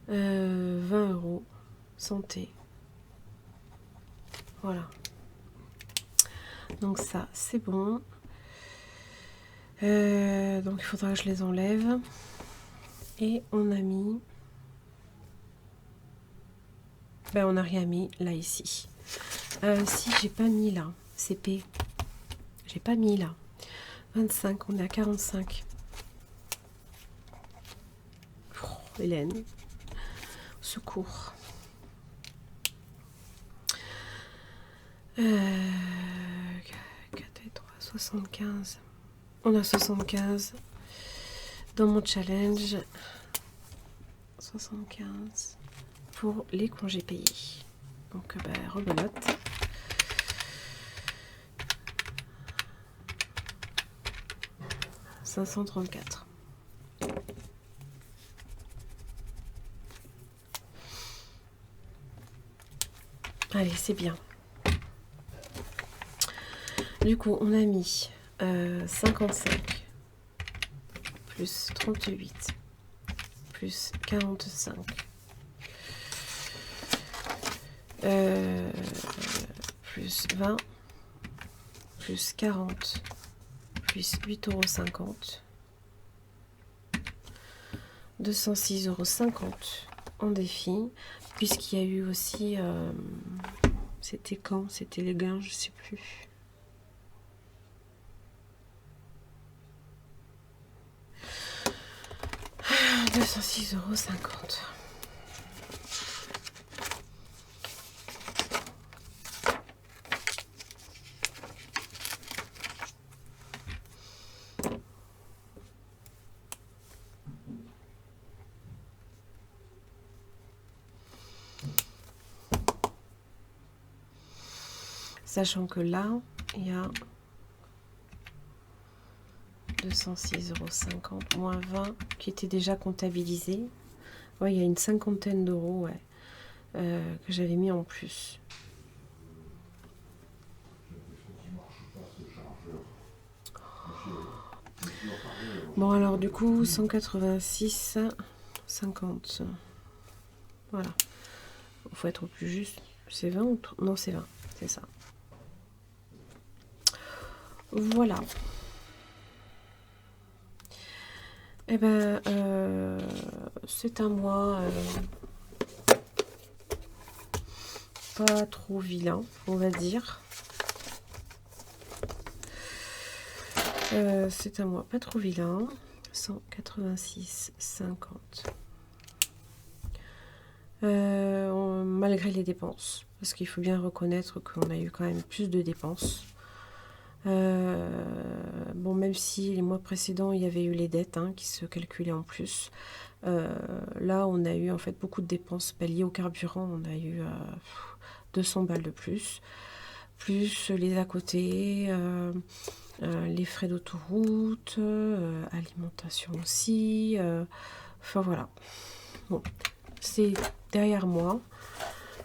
20 € santé. Voilà. Donc ça, c'est bon. Donc il faudra que je les enlève. Et on a mis... Ben on n'a rien mis là, ici. Si j'ai pas mis là, CP. J'ai pas mis là. 25, on est à 45. Oh, Hélène. secours. 4 et 3, 75. On a 75 dans mon challenge. 75 pour les congés payés. Donc, rebelote. « 534. Allez, c'est bien. Du coup, on a mis 55 plus 38 plus 45 plus 20 plus 40 plus 8,50 €, 206,50 € en défi, puisqu'il y a eu aussi, c'était quand? C'était les gains, je sais plus. « 206,50 €. Sachant que là, il y a 206,50 € moins 20 qui était déjà comptabilisé. Ouais, il y a une cinquantaine d'euros, ouais, que j'avais mis en plus. Bon, alors du coup, 186,50. Voilà. Il faut être au plus juste. C'est 20 ou non, c'est 20. C'est ça. Voilà. Eh ben, c'est un mois pas trop vilain, on va dire. C'est un mois pas trop vilain. 186,50. Malgré les dépenses, parce qu'il faut bien reconnaître qu'on a eu quand même plus de dépenses. Bon, même si les mois précédents il y avait eu les dettes qui se calculaient en plus, là on a eu en fait beaucoup de dépenses liées au carburant. On a eu 200 balles de plus les à côté, les frais d'autoroute, alimentation aussi, enfin voilà. Bon, c'est derrière moi.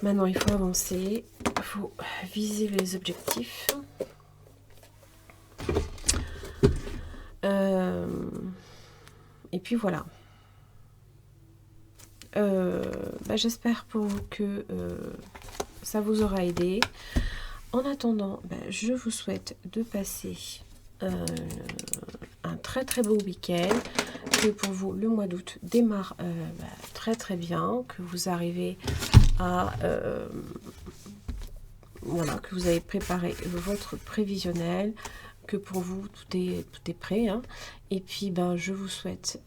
Maintenant il faut avancer, il faut viser les objectifs. Et puis voilà. J'espère pour vous que ça vous aura aidé. En attendant, je vous souhaite de passer un très très beau week-end, que pour vous le mois d'août démarre très très bien, que vous arrivez à voilà, que vous avez préparé votre prévisionnel, que pour vous tout est prêt, et puis je vous souhaite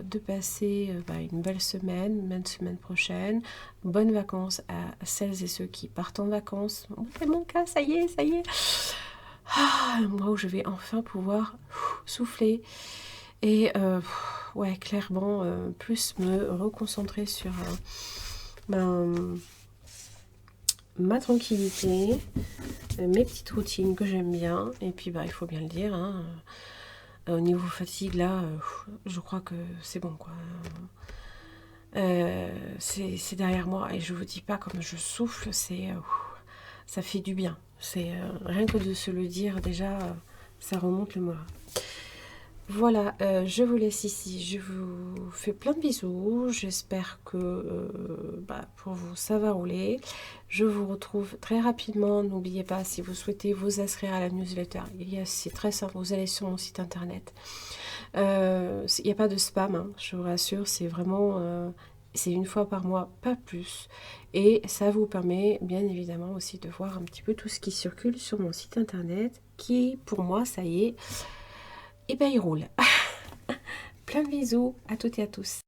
de passer une belle semaine prochaine. Bonnes vacances à celles et ceux qui partent en vacances. C'est mon cas, ça y est. Moi où je vais enfin pouvoir souffler et ouais, clairement plus me reconcentrer sur ma tranquillité, mes petites routines que j'aime bien. Et puis il faut bien le dire, au niveau fatigue là, je crois que c'est bon quoi. C'est derrière moi et je vous dis pas comme je souffle, ça fait du bien. C'est rien que de se le dire déjà, ça remonte le moral. Voilà, je vous laisse ici, je vous fais plein de bisous, j'espère que pour vous ça va rouler. Je vous retrouve très rapidement, n'oubliez pas, si vous souhaitez vous inscrire à la newsletter, c'est très simple, vous allez sur mon site internet. Il n'y a pas de spam, je vous rassure, c'est vraiment, c'est une fois par mois, pas plus. Et ça vous permet bien évidemment aussi de voir un petit peu tout ce qui circule sur mon site internet, qui pour moi, ça y est, et il roule. Plein de bisous à toutes et à tous.